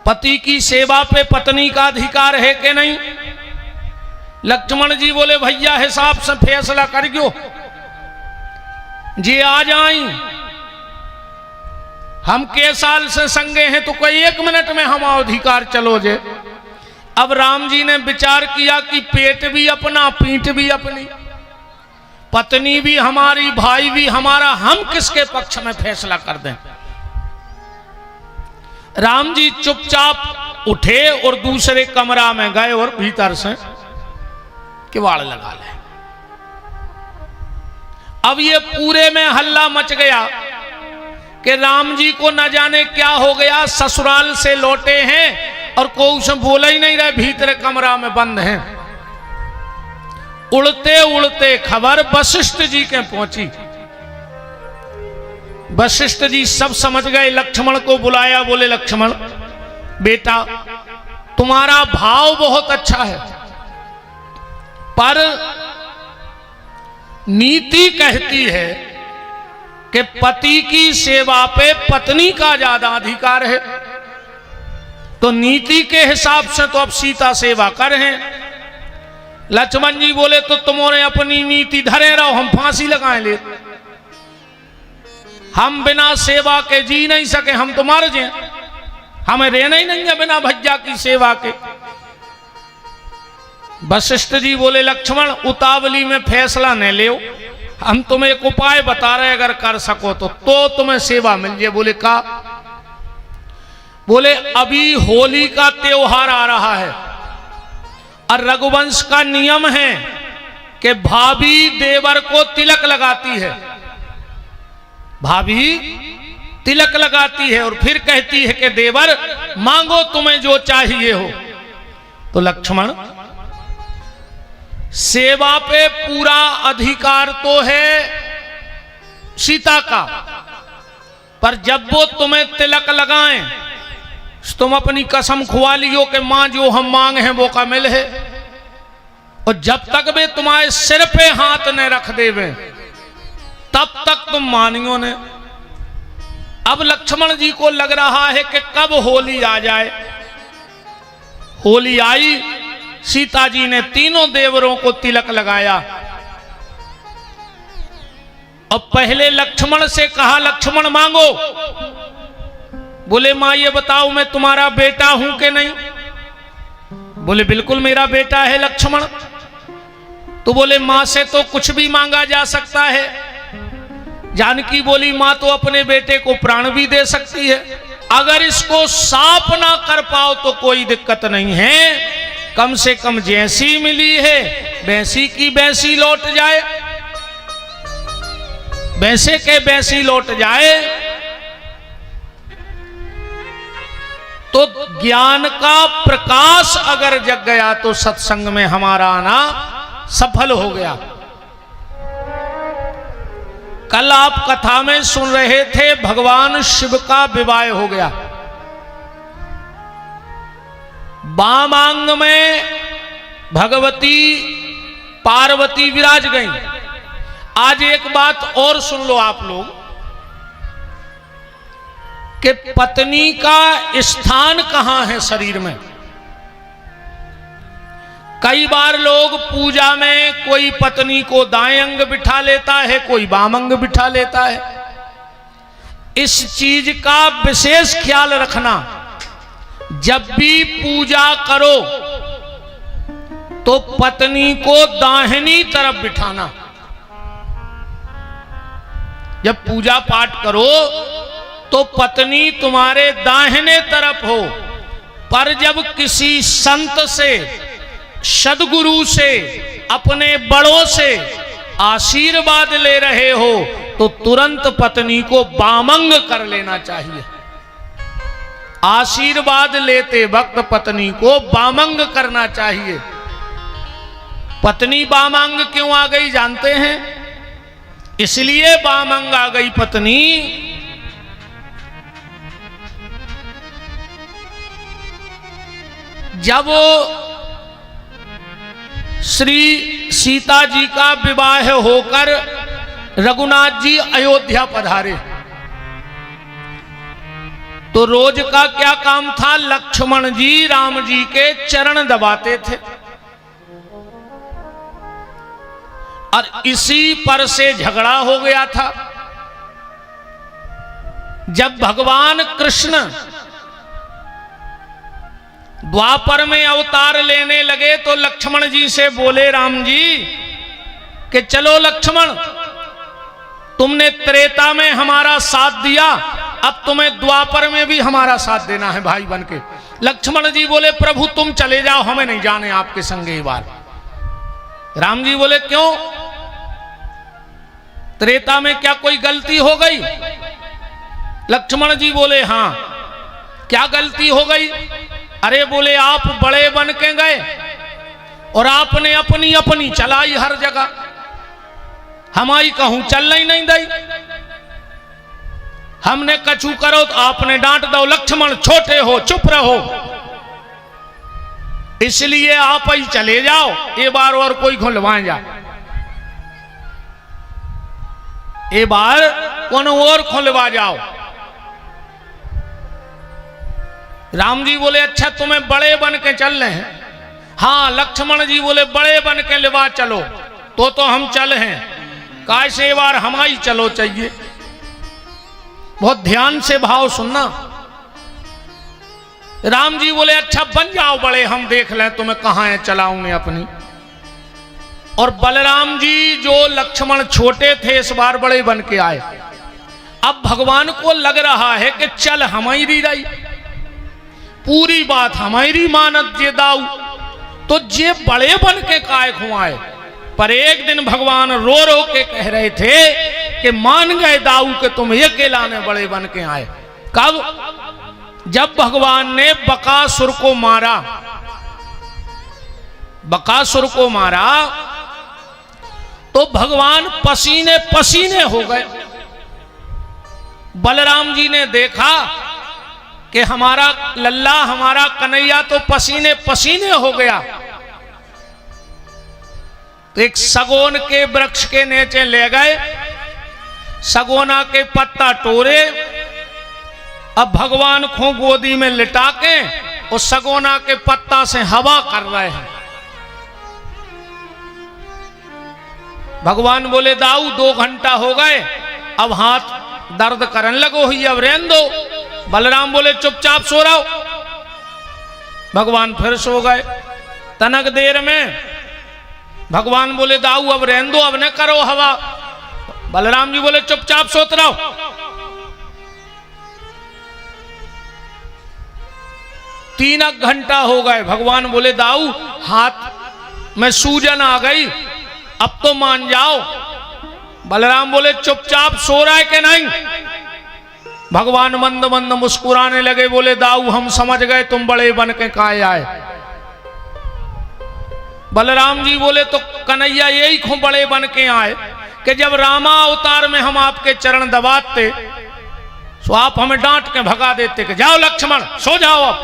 पति की सेवा पे पत्नी का अधिकार है कि नहीं? लक्ष्मण जी बोले भैया हिसाब से फैसला कर गयो जी, आ जाई हम के साल से संगे हैं तो कोई 1 मिनट में हम अधिकार चलो जे। अब राम जी ने विचार किया कि पेट भी अपना पीठ भी अपनी, पत्नी भी हमारी भाई भी हमारा, हम किसके पक्ष में फैसला कर दें। राम जी चुपचाप उठे और दूसरे कमरा में गए और भीतर से किवाड़ लगा ले। अब ये पूरे में हल्ला मच गया कि राम जी को न जाने क्या हो गया, ससुराल से लौटे हैं और कोई उसमें बोला ही नहीं रहे, भीतर कमरा में बंद हैं। उड़ते उड़ते खबर वशिष्ठ जी के पहुंची। वशिष्ठ जी सब समझ गए, लक्ष्मण को बुलाया, बोले लक्ष्मण बेटा तुम्हारा भाव बहुत अच्छा है, पर नीति कहती है कि पति की सेवा पे पत्नी का ज्यादा अधिकार है, तो नीति के हिसाब से तो अब सीता सेवा कर हैं। लक्ष्मण जी बोले तो तुम्हारे अपनी नीति धरे रहो, हम फांसी लगाए ले, हम बिना सेवा के जी नहीं सके, हम तो मर जाए, हमें रहना ही नहीं है बिना भैया की सेवा के। वशिष्ठ जी बोले लक्ष्मण उतावली में फैसला न ले, हम तुम्हें एक उपाय बता रहे, अगर कर सको तो तुम्हें सेवा मिल जाए। बोले का? बोले अभी होली का त्योहार आ रहा है और रघुवंश का नियम है कि भाभी देवर को तिलक लगाती है, भाभी तिलक लगाती है और फिर कहती है कि देवर मांगो तुम्हें जो चाहिए हो। तो लक्ष्मण सेवा पे पूरा अधिकार तो है सीता का, पर जब वो तुम्हें तिलक लगाएं तुम अपनी कसम खुआ लियो कि मां जो हम मांग हैं वो का मिल है, और जब तक वे तुम्हारे सिर पे हाथ न रख देवे तब तक तुम मानियो ने। अब लक्ष्मण जी को लग रहा है कि कब होली आ जाए। होली आई, सीता जी ने तीनों देवरों को तिलक लगाया और पहले लक्ष्मण से कहा लक्ष्मण मांगो। बोले मां ये बताओ मैं तुम्हारा बेटा हूं कि नहीं? बोले बिल्कुल मेरा बेटा है लक्ष्मण। तो बोले मां से तो कुछ भी मांगा जा सकता है। जानकी बोली मां तो अपने बेटे को प्राण भी दे सकती है, अगर इसको साफ ना कर पाओ तो कोई दिक्कत नहीं है, कम से कम जैसी मिली है वैसी की वैसी लौट जाए, वैसे के वैसी लौट जाए। तो ज्ञान का प्रकाश अगर जग गया तो सत्संग में हमारा आना सफल हो गया। कल आप कथा में सुन रहे थे भगवान शिव का विवाह हो गया, वामांग में भगवती पार्वती विराज गई। आज एक बात और सुन लो आप लोग कि पत्नी का स्थान कहां है शरीर में। कई बार लोग पूजा में कोई पत्नी को दाएं अंग बिठा लेता है, कोई बाम अंग बिठा लेता है। इस चीज का विशेष ख्याल रखना, जब भी पूजा करो तो पत्नी को दाहिनी तरफ बिठाना। जब पूजा पाठ करो तो पत्नी तुम्हारे दाहिने तरफ हो, पर जब किसी संत से सद्गुरु से अपने बड़ों से आशीर्वाद ले रहे हो तो तुरंत पत्नी को बामंग कर लेना चाहिए। आशीर्वाद लेते वक्त पत्नी को बामंग करना चाहिए। पत्नी बामंग क्यों आ गई जानते हैं? इसलिए बामंग आ गई पत्नी जब श्री सीता जी का विवाह होकर रघुनाथ जी अयोध्या पधारे तो रोज का क्या काम था, लक्ष्मण जी राम जी के चरण दबाते थे। और इसी पर से झगड़ा हो गया था। जब भगवान कृष्ण द्वापर में अवतार लेने लगे तो लक्ष्मण जी से बोले राम जी कि चलो लक्ष्मण, तुमने त्रेता में हमारा साथ दिया, अब तुम्हें द्वापर में भी हमारा साथ देना है भाई बनके। लक्ष्मण जी बोले प्रभु तुम चले जाओ, हमें नहीं जाने आपके संगे बार। राम जी बोले क्यों, त्रेता में क्या कोई गलती हो गई? लक्ष्मण जी बोले हां। क्या गलती हो गई? अरे बोले आप बड़े बन के गए और आपने अपनी अपनी चलाई हर जगह, हमारी कहूं चलना ही नहीं दई। हमने कछु करो तो आपने डांट दो, लक्ष्मण छोटे हो चुप रहो, इसलिए आप ही चले जाओ, ये बार और कोई खुलवाए जा, ये बार कौन और खुलवा जाओ। राम जी बोले अच्छा तुम्हें बड़े बन के चल रहे हैं? हाँ। लक्ष्मण जी बोले बड़े बन के लेवा चलो, तो हम चल हैं, कैसे बार हमारी चलो चाहिए। बहुत ध्यान से भाव सुनना। राम जी बोले अच्छा बन जाओ बड़े, हम देख लें तुम्हें कहां है चलाऊंगे अपनी। और बलराम जी जो लक्ष्मण छोटे थे इस बार बड़े बन के आए। अब भगवान को लग रहा है कि चल हमारी रही, पूरी बात हमारी मानत जे दाऊ, तो जे बड़े बन के काय खुआए। पर एक दिन भगवान रो रो के कह रहे थे कि मान गए दाऊ कि तुम अकेला ने बड़े बन के आए। कब? जब भगवान ने बकासुर को मारा। बकासुर को मारा तो भगवान पसीने पसीने हो गए। बलराम जी ने देखा कि हमारा लल्ला, हमारा कन्हैया तो पसीने पसीने हो गया। तो एक सगोन के वृक्ष के नीचे ले गए, सगोना के पत्ता तोड़े, अब भगवान को गोदी में लिटा के उस सगोना के पत्ता से हवा कर रहे हैं। भगवान बोले दाऊ 2 घंटा हो गए, अब हाथ दर्द करने लगो ही, अब रहने दो। बलराम बोले चुपचाप सो रहो। भगवान फिर सो गए। तनक देर में भगवान बोले दाऊ अब रहने दो, अब न करो हवा। बलराम जी बोले चुपचाप सोत रहो। 3 घंटा हो गए। भगवान बोले दाऊ हाथ में सूजन आ गई, अब तो मान जाओ। बलराम बोले चुपचाप सो रहा है कि नहीं? भगवान मंद मंद मुस्कुराने लगे, बोले दाऊ हम समझ गए तुम बड़े बन के काहे आए। बलराम जी बोले तो कन्हैया यही खूब बड़े बन के आए कि जब रामा अवतार में हम आपके चरण दबाते तो आप हमें डांट के भगा देते कि जाओ लक्ष्मण सो जाओ, अब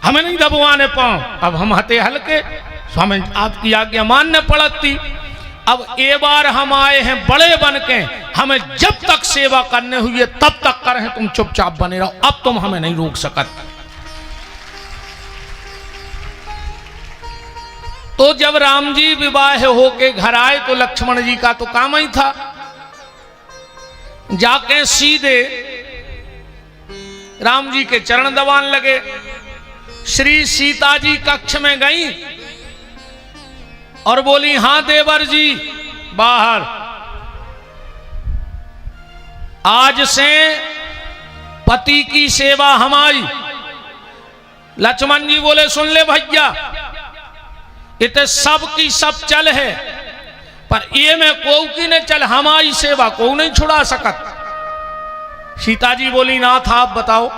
हमें नहीं दबवाने पाओ। अब हम हते हल्के, तो हमें आपकी आज्ञा मानने पड़ती। अब एक बार हम आए हैं बड़े बन के, हमें जब तक सेवा करने हुई है तब तक करें, तुम चुपचाप बने रहो, अब तुम हमें नहीं रोक सकत। तो जब राम जी विवाह होके घर आए तो लक्ष्मण जी का तो काम ही था, जाके सीधे राम जी के चरण दबाने लगे। श्री सीता जी कक्ष में गई और बोली हां देवर जी बाहर, आज से पति की सेवा हमारी। लक्ष्मण जी बोले सुन ले भैया, इतने सब की सब चल है, पर ये में को की ने चल, हमारी सेवा को नहीं छुड़ा सकत। सीता जी बोली नाथ आप बताओ।